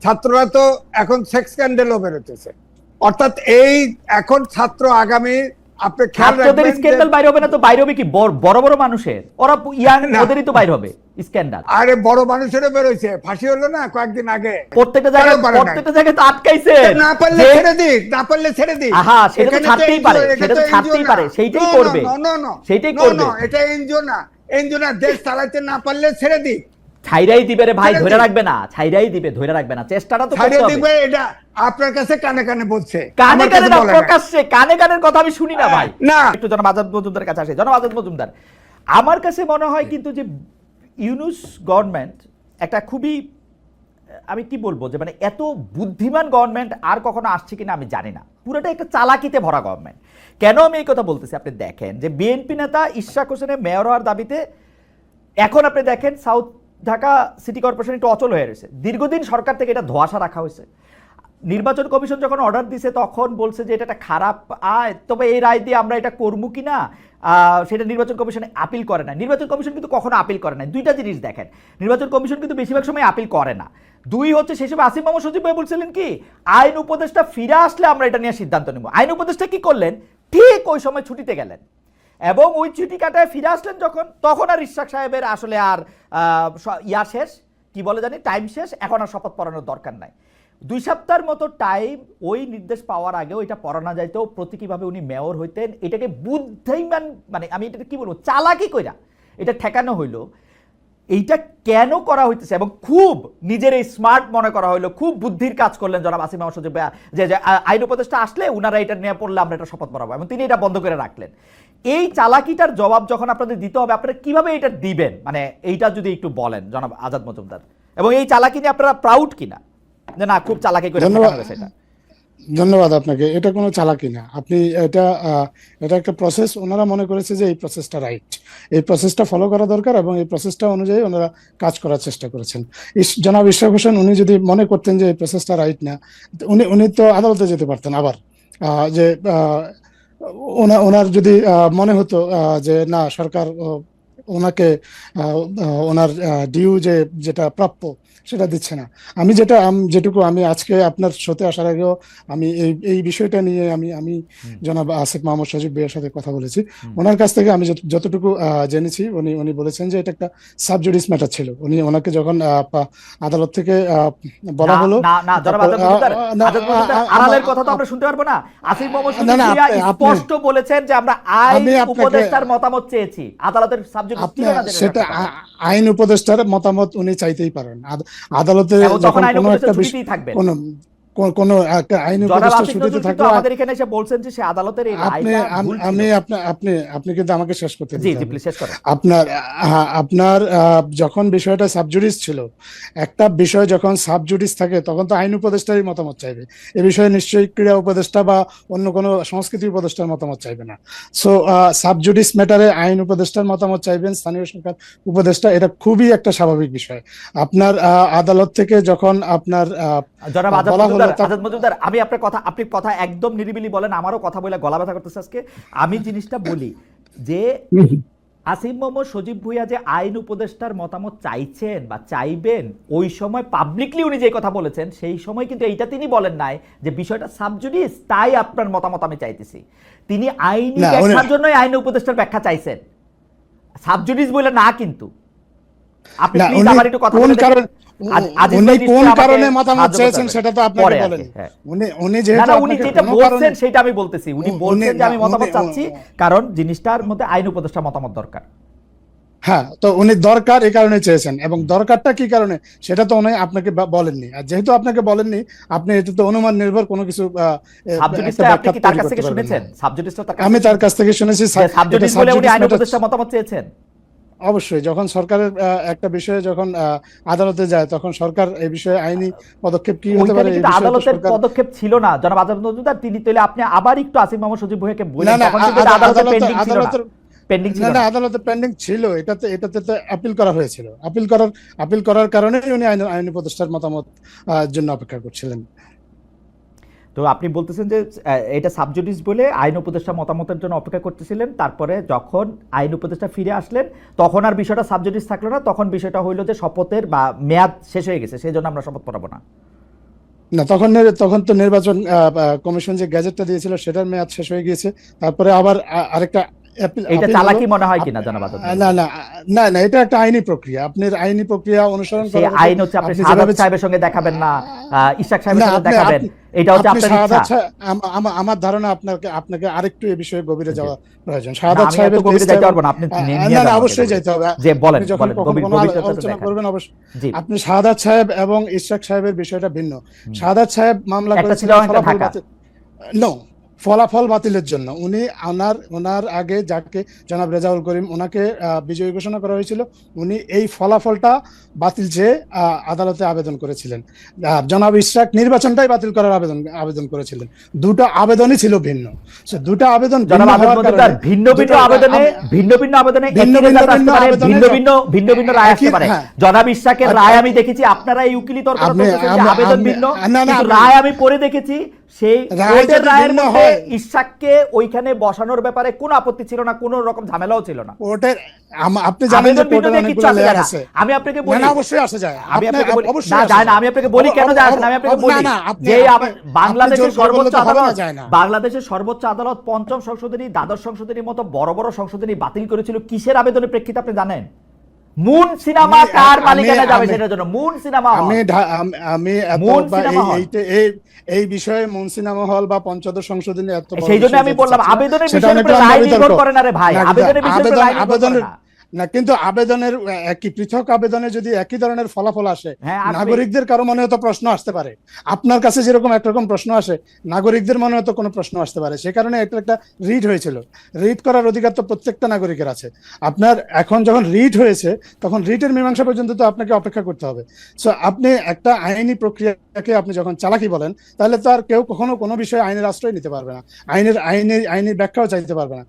ছাত্ররা তো এখন সেক্স স্ক্যান্ডেলও বেরোতেছে, অর্থাৎ এই এখন ছাত্র আগামী আপনি খেয়াল ছাত্রদের রাখবেন স্ক্যান্ডাল বাইরে হবে না তো বাইরে হবে কি বড় বড় মানুষের, ওরা ইয়াং ওদেরই তো বাইরে হবে স্ক্যান্ডাল। আরে বড় মানুষেরও বেরোইছে, ফাঁসি হলো না কয়েকদিন আগে, প্রত্যেকটা জায়গায় তো আটকাইছে। না পারলে ছেড়ে দিক, না পারলে ছেড়ে দিক। আহা, সেটা তো ছাড়তেই পারে, সেটা তো ছাড়তেই পারে, সেইটাই করবে, সেইটাই করবে। এটা এনজিও না, এনজিও না, দেশ চালাতে না পারলে ছেড়ে দিক। ছাইরাই দিবে রে ভাই, ধরে রাখবে না, ছাইরাই দিবে, ধরে রাখবে না, চেষ্টাটা তো করতে হবে। এটা আপনার কাছে কানে কানে বলছে, কানে কানে না, প্রকাশ্যে কানে কানের কথা আমি শুনি না ভাই। না, একটু জনাব আজাদ মজুমদার কাছে আসে। জনাব আজাদ মজুমদার, আমার কাছে মনে হয় কিন্তু যে ইউনূস গভর্নমেন্ট একটা খুবই, আমি কি বলবো, যে মানে এত বুদ্ধিমান গভর্নমেন্ট আর কখনো আসছে কিনা আমি জানি না, পুরোটা একটা চালাকিতে ভরা গভর্নমেন্ট। কেন আমি এই কথা বলতেছি, আপনি দেখেন যে বিএনপি নেতা ইশরাক হোসেনের মেয়র হওয়ার দাবিতে এখন আপনি দেখেন সাউথ ঢাকা সিটি কর্পোরেশন একটু অচল হয়ে রয়েছে। দীর্ঘদিন সরকার থেকে এটা ধোঁয়াশা রাখা হয়েছে। নির্বাচন কমিশন যখন অর্ডার দিছে তখন বলছে যে এটা একটা খারাপ আয়, তবে এই রায় দিয়ে আমরা এটা করবো কিনা সেটা নির্বাচন কমিশনে আপিল করে না। নির্বাচন কমিশন কিন্তু কখনো আপিল করে না। দুইটা জিনিস দেখেন, নির্বাচন কমিশন কিন্তু বেশিরভাগ সময় আপিল করে না। দুই হচ্ছে, সেই সময় আসিফ মাহমুদ সজীব ভাই বলছিলেন কি, আইন উপদেষ্টা ফিরে আসলে আমরা এটা নিয়ে সিদ্ধান্ত নেব। আইন উপদেষ্টা কি করলেন, ঠিক ওই সময় ছুটিতে গেলেন এবং ওই ছুটি কাটায় ফিরে আসলেন যখন, তখন আর ইশরাক সাহেবের আসলে আর ইয়া শেষ, কি বলে জানি, টাইম শেষ, এখন আর শপথ পড়ানোর দরকার নাই। 2 সপ্তাহের মতো টাইম ওই নির্দেশ পাওয়ার আগেও এটা পড়ানো যাইতো, প্রতীকীভাবে উনি মেয়র হইতেন। এটাকে বুদ্ধিমান, মানে আমি এটা কি বলবো, চালাকি কইরা এটা ঠেকানো হইলো। এইটা কেন করা হইতেছে এবং খুব নিজের এই স্মার্ট মনে করা হইলো, খুব বুদ্ধির কাজ করলেন জনাব আসিফ মাহমুদ সজীব ভাই, যে আইন উপদেষ্টা আসলে উনারা এটা নিয়ে পড়লে আমরা এটা শপথ পড়াবো, এবং তিনি এটা বন্ধ করে রাখলেন। এই চালাকিটার জবাব যখন আপনাদের দিতে হবে, আপনারা কিভাবে এটা দিবেন, মানে এইটা যদি একটু বলেন জনাব আজাদ মজুমদার, এবং এই চালাকি নিয়ে আপনারা প্রাউড কিনা যে না খুব চালাকি করে সেটা। ধন্যবাদ আপনাকে। এটা কোনো চালাকি না, আপনি এটা একটা প্রসেস। ওনারা মনে করেছে যে এই প্রসেসটা রাইট, এই প্রসেসটা ফলো করা দরকার, এবং এই প্রসেসটা অনুযায়ী ওনারা কাজ করার চেষ্টা করেছেন। জনাব ইশরাক হোসেন উনি যদি মনে করতেন যে এই প্রসেসটা রাইট না, উনি তো আদালতে যেতে পারতেন আবার, যে ওনার যদি মনে হতো যে না সরকার ওনাকে ওনার ডিউ যেটা প্রাপ্য সেটা দিচ্ছে না। যেটুকু আমি আজকে আপনার সাথে আসার আগেও আমি এই বিষয়টা নিয়ে আমি জনাব আসিফ মাহমুদ সজীব ভাইয়ের সাথে কথা বলেছি। ওনার কাছ থেকে আমি যতটুকু জেনেছি, উনি বলেছেন যে এটা একটা সাবজুডিস ম্যাটার ছিল। ওনাকে যখন আদালত থেকে বলা হলো, আড়ালের কথা তো আমরা শুনতে পারবো না। আসিফ মাহমুদ সজীব স্পষ্ট বলেছেন যে আমরা আইন উপদেষ্টার মতামত চেয়েছি, আদালতের সাবজুডিস ছিল না। সেটা আইন উপদেষ্টার মতামত উনি চাইতেই পারেন আদালতে, যখন কোনো একটা বিষয় কোন একটা আইন উপদেষ্টা ছুটিতে থাকলে আমাদের এখানে এসে বলছেন যে সে আদালতের এই রায়টা ভুল ছিল। আপনি কিন্তু আমাকে শেষ করতে দিন। জি জি প্লিজ শেষ করুন। আপনার যখন বিষয়টা সাবজুডিস ছিল, একটা বিষয় যখন সাবজুডিস থাকে তখন তো আইন উপদেষ্টারই মতামত চাইবে। এ বিষয়ে নিশ্চয়ই ক্রীড়া উপদেষ্টা বা অন্য কোনো সংস্কৃতি উপদেষ্টার মতামত চাইবে না। সো সাবজুডিস ম্যাটারে আইন উপদেষ্টার মতামত চাইবেন স্থানীয় সরকার উপদেষ্টা, এটা খুবই একটা স্বাভাবিক বিষয়। আপনার আদালত থেকে যখন আপনার আজাদ মজুমদার, আমি আপনি কথা একদম নিরিবিলি বলেন, আমারও কথা বলে গলা ব্যথা করতেছে আজকে। আমি জিনিসটা বলি যে আসিফ মোহাম্মদ সজীব ভুঁইয়া যে আইন উপদেষ্টার মতামত চাইছেন বা চাইবেন, ওই সময় পাবলিকলি উনি যে কথা বলেছেন, সেই সময় কিন্তু এইটা তিনি বলেন নাই যে বিষয়টা সাবজুডিস, তাই আপনার মতামত আমি চাইতেছি। তিনি আইনি ব্যাখ্যার জন্যই আইন উপদেষ্টার ব্যাখ্যা চাইছেন, সাবজুডিস বলে না। কিন্তু আপনি প্লিজ আমার একটু কথা বলতে কারণ উনি কোন কারণে মতামত চেয়েছেন সেটা তো আপনাকে বলেন। উনি যেটা বলছেন সেটা আমি বলতেছি, উনি বলছেন যে আমি মতামত চাচ্ছি কারণ জিনিসটার মধ্যে আইন উপদেষ্টা মতামত দরকার। হ্যাঁ, তো উনি দরকার এই কারণে চেয়েছেন, এবং দরকারটা কি কারণে সেটা তো উনি আপনাকে বলেননি। আর যেহেতু আপনাকে বলেননি, আপনি এটা তো অনুমান নির্ভর কোনো কিছু আপনি কি তার কাছ থেকে শুনেছেন? আমি তার কাছ থেকে শুনেছি সাবজুডিস বলে উনি আইন উপদেষ্টা মতামত চেয়েছেন। অবশ্যই যখন সরকারের একটা বিষয়ে যখন আদালতে যায়, তখন সরকার এই বিষয়ে আইনি পদক্ষেপ কি হতে পারে, আদালতের পদক্ষেপ ছিল না জনাব আজাদ মজুমদার। তিনি তাহলে আপনি আবার একটু আসিফ মাহমুদ সজীব ভুঁইয়াকে বলেন, তখন কিন্তু আদালতে পেন্ডিং ছিল না, আদালতে পেন্ডিং ছিল। এটাতে তো আপিল করা হয়েছিল। আপিল করার কারণে উনি আইনি উপদেষ্টার মতামত জন্য অপেক্ষা করছিলেন। তো আপনি বলতেছেন যে এটা সাবজুডিস বলে আইন উপদেষ্টা মতামতের জন্য অপেক্ষা করতেছিলেন, তারপরে যখন আইন উপদেষ্টা ফিরে আসলেন তখন আর বিষয়টা সাবজুডিস থাকলো না, তখন বিষয়টা হইলো যে শপথের বা মেয়াদ শেষ হয়ে গেছে, সেই জন্য আমরা শপথ পড়াবো না। না, তখন তো নির্বাচন কমিশন যে গ্যাজেটটা দিয়েছিল সেটার মেয়াদ শেষ হয়ে গিয়েছে। তারপরে আবার আরেকটা এইটা চালাকি মনে হয় কিনা জনাব আজাদ না না না না, এটা একটা আইনি প্রক্রিয়া। আপনার আইনি প্রক্রিয়া অনুসরণ সেই করা আইন হচ্ছে আপনি শাহাদাত সাহেবের সঙ্গে দেখাবেন না, ইশাক সাহেবের না, সঙ্গে দেখাবেন, এটা হচ্ছে আপনার ইচ্ছা। আমার ধারণা আপনাকে আরেকটু এই বিষয়ে গভীরে যাওয়া প্রয়োজন। না, শাহাদাত আমি সাহেবের এত গভীরে যাইতে পারবো না, আপনি নিয়ে না যান না, আমাকে অবশ্যই গভীরে। যাইতে হবে। যে বলেন আপনি যখন বলেন কখনো কোনো গভীরতাটা আলোচনা দেখান। করবেন অবশ্যই। জি, আপনি শাহাদাত সাহেব এবং ইশরাক সাহেবের বিষয়টা ভিন্ন। শাহাদাত সাহেব মামলা একটা করেছিলেন চিটাগাং, একটা ফলাফল ঢাকা। বাতিল, নো, ফলাফল বাতিলের জন্য। উনি ওনার আগে যাকে জনাব রেজাউল করিম ওনাকে বিজয়ী ঘোষণা করা হয়েছিল, উনি এই ফলাফলটা বাতিল চেয়ে আদালতে আবেদন করেছিলেন। জনাব ইশরাক নির্বাচনটাই বাতিল করার আবেদন করেছিলেন। দুটো আবেদনই ছিল ভিন্ন। দুটো আবেদন জনাব আজাদ মজুমদার, ভিন্ন ভিন্ন আবেদনে একই রেজাল্ট আসতে পারে, ভিন্ন ভিন্ন রায় আসতে পারে। জনাব ইশরাকের রায় আমি দেখেছি, আপনারা এই উকিলি তর্ক করতেছেন যে আবেদন ভিন্ন, কিন্তু রায় আমি পড়ে দেখেছি, সেই কোর্টের রায়ের মধ্যে ইশরাককে ওইখানে বসানোর ব্যাপারে কোনো আপত্তি ছিল না, কোনো রকম ঝামেলাও ছিল না। কোর্টের আপনি জানেন যে কোর্টের অনেকগুলো লেয়ার আছে। আমি আপনাকে বলি, না অবশ্যই আসে যায়, আমি আপনাকে বলি অবশ্যই না, আসে যায় না, যায়। আমি আপনাকে বলি কেন যায় না, আমি আপনাকে বলি যে বাংলাদেশের সর্বোচ্চ আদালত, বাংলাদেশের সর্বোচ্চ আদালত পঞ্চম সংশোধনী, দ্বাদশ সংশোধনীর মতো বড় বড় সংশোধনী বাতিল করেছিল কিসের আবেদনের প্রেক্ষিতে আপনি জানেন? মুন সিনেমা কার মালিকানা যাবে সেটার জন্য, মুন সিনেমা হল। আমি এই বিষয়ে মুন সিনেমা হল বা পঞ্চদশ সংশোধনী এত বড় সেই জন্য আমি বললাম আবেদনের বিষয়ের উপরে রায় নির্ভর করে না রে ভাই, আবেদনের বিষয়ের উপরে রায় নির্ভর করে না। না, কিন্তু আবেদনের একই পৃথক আবেদনে যদি একই ধরনের ফলাফল আসে, হ্যাঁ, আসবে। নাগরিকদের কারো মনে হয়তো প্রশ্ন আসতে পারে। আপনার কাছে যেরকম একরকম প্রশ্ন আসে, নাগরিকদের মনে হয়তো কোনো প্রশ্ন আসতে পারে। সে কারণে একটা রিট হয়েছিল। রিট করার অধিকার তো প্রত্যেকটা নাগরিকের আছে। আপনার এখন যখন রিট হয়েছে, তখন রিটের মীমাংসা পর্যন্ত তো আপনাকে অপেক্ষা করতে হবে। সো আপনি একটা আইনি প্রক্রিয়াকে আপনি যখন চালাকি বলেন, তাহলে তো আর কেউ কখনো কোনো বিষয়ে আইনের আশ্রয় নিতে পারবে না, আইনের ব্যাখ্যাও চাইতে পারবে না।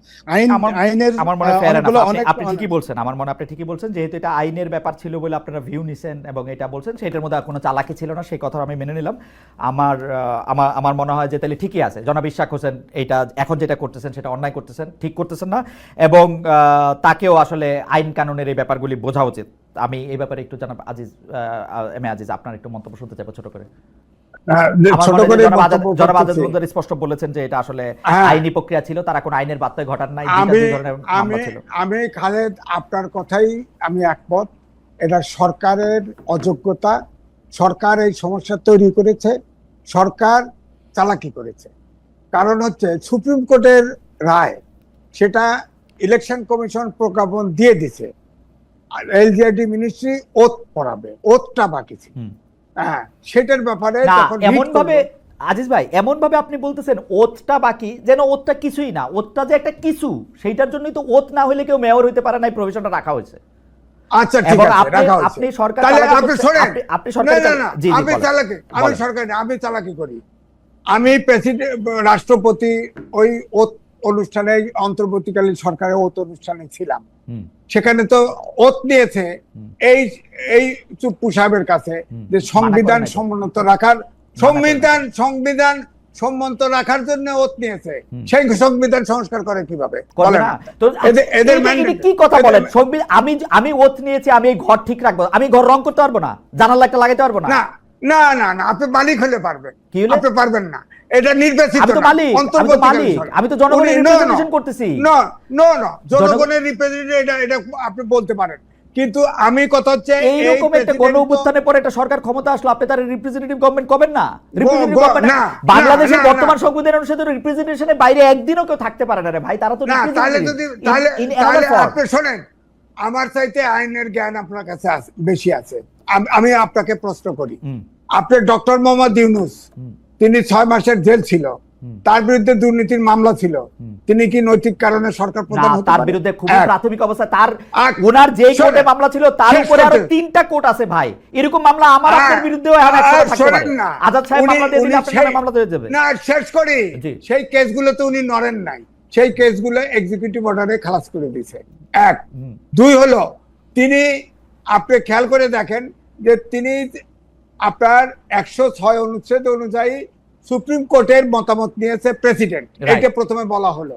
আইনের আমার মনে হয় অনেক আপনি ঠিকই বলছেন, আমার মনে আপনি ঠিকই বলছেন, যেহেতু এটা আইনের ব্যাপার ছিল বলে আপনারা ভিউ নিছেন এবং এটা বলছেন, সেটার মধ্যে কোনো চালাকি ছিল না, সেই কথা আমি মেনে নিলাম। আমার মনে হয় যে তাহলে ঠিকই আছে। জনাব ইশরাক হোসেন এটা এখন যেটা করতেছেন সেটা অন্যায় করতেছেন, ঠিক করতেছেন না, এবং তাকেও আসলে আইন কানুনের এই ব্যাপারগুলি বোঝা উচিত। আমি এই ব্যাপারে একটু জনাব আজিজ, আজিজ আপনার একটু মন্তব্য শুনতে চাইবো ছোট করে। জনাব আজাদ মজুমদার স্পষ্ট বলেছেন যে এটা আসলে আইনি প্রক্রিয়া ছিল, তারা কোনো আইনের বার্তায় ঘটান নাই। আমি খালেদ, আপনার কথাই আমি একমত। এটা সরকারের অযোগ্যতা, সরকার এই সমস্যা তৈরি করেছে, সরকার চালাকি করেছে। কারণ হচ্ছে সুপ্রিম কোর্টের রায়, সেটা ইলেকশন কমিশন প্রজ্ঞাপন দিয়ে দিছে, এলজিআইডি মিনিস্ট্রি ওথ পড়াবে, ওথটা বাকি ছিল। হ্যাঁ, সেটার ব্যাপারে এমন ভাবে আজিজ ভাই, এমন ভাবে আপনি বলতেছেন ওথটা বাকি, যেন ওথটা কিছুই না, ওথটা যে একটা কিছু, সেইটার জন্যই তো ওথ না হলে কেউ মেয়র হইতে পারে না, এই প্রভিশনটা রাখা হয়েছে। আচ্ছা, ঠিক আছে, রাখা হয়েছে। আপনি সরকার, আপনি সরকার, আমি চালাকি করি। আমি প্রেসিডেন্ট, রাষ্ট্রপতি ওই ওথ অনুষ্ঠানে, অন্তর্বর্তীকালীন সরকারের ওথ অনুষ্ঠানে ছিলাম। সেখানে তো ওথ নিয়েছে এই চুপ্পু সাহেবের কাছে যে সংবিধান সম্মত রাখার, সংবিধান সম্মত রাখার জন্য ওথ নিয়েছে। সেই সংবিধান সংস্কার করে কিভাবে? এদের কি কথা বলেন? আমি ওথ নিয়েছি, আমি এই ঘর ঠিক রাখবো, আমি ঘর রং করতে পারবো না, জানালা একটা লাগাইতে পারবো না? না না না, আপনি মালিক হলে পারবেন, আপনি পারবেন না। এটা নির্বাচিত, আমি তো জনগণের রিপ্রেজেন্টেশন করতেছি। জনগণের রিপ্রেজেন্টেশন, এটা আপনি বলতে পারেন, কিন্তু আমি কথা হচ্ছে এইরকম একটা গণ অভ্যুত্থানের পরে একটা সরকার ক্ষমতা আসলো, আপনি তার রিপ্রেজেন্টেটিভ গভর্নমেন্ট করবেন না? রিপ্রেজেন্টেটিভ গভর্নমেন্ট বাংলাদেশের বর্তমান সংবিধান অনুসারে রিপ্রেজেন্টেশনের বাইরে একদিনও কেউ থাকতে পারে না রে ভাই, তারা তো তাহলে আপনি শোনেন, আমার চাইতে আইনের জ্ঞান আপনার কাছে বেশি আছে। আমি আপনাকে প্রশ্ন করি, আপনার ডক্টর মোহাম্মদ ইউনূস, তিনি 6 মাসের জেল ছিল, তার বিরুদ্ধে দুর্নীতির মামলা ছিল, তিনি কি নৈতিক কারণে সরকার প্রধান হতে পারে? তার বিরুদ্ধে খুবই প্রাথমিক অবস্থায় তার ওনার যে কোর্টে মামলা ছিল তার উপরে আরো 3টা কোর্ট আছে ভাই। এরকম মামলা আমার আপনার বিরুদ্ধেও এখন একসাথে থাকতে পারে। আজাদ সাহেব মামলা দিয়ে দিলে আপনার মামলা হয়ে যাবে না। শেষ করি, সেই কেসগুলোতে উনি নড়েন নাই, সেই কেসগুলো এক্সিকিউটিভ অর্ডারে খালাস করে দিয়েছে। 1 2 হলো, তিনি, আপনি খেয়াল করে দেখেন যে তিনি আপনার 106 অনুচ্ছেদ অনুযায়ী সুপ্রিম কোর্টের মতামত নিয়েছে প্রেসিডেন্ট, এটা প্রথমে বলা হলো,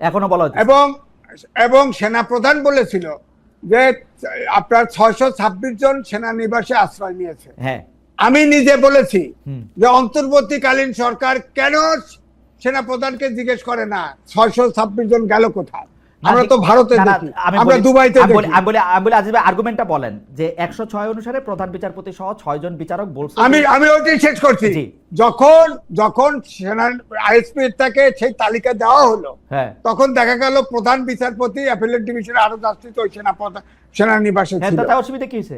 এখনো বলা হচ্ছে, এবং সেনা প্রধান বলেছিল যে আপনার 626 জন সেনানিবাসে আশ্রয় নিয়েছে। আমি নিজে বলেছি হুম। যে অন্তর্বর্তীকালীন সরকার কেন সেনাপ্রধানকে জিজ্ঞেস করে না 626 জন গেল কোথায়? আমরা তো ভারতে না, না, দেখি, আমি আমরা বলি- দুবাইতে আমি বলি- দেখি। আমি বলি আজিজ ভাই আর্গুমেন্টটা বলেন যে 106 অনুসারে প্রধান বিচারপতি সহ 6 জন বিচারক বলছে আমি যে- আমি ওইটাই শেষ করছি। জি। যখন সেনা আইএসপি থেকে সেই তালিকা দেওয়া হলো, হ্যাঁ তখন দেখা গেল প্রধান বিচারপতি অ্যাপিলেট ডিভিশনের আরো জাস্টিস ওই সেনানিবাসে হ্যাঁ, ছিল। তাতে অসুবিধা কি হয়েছে?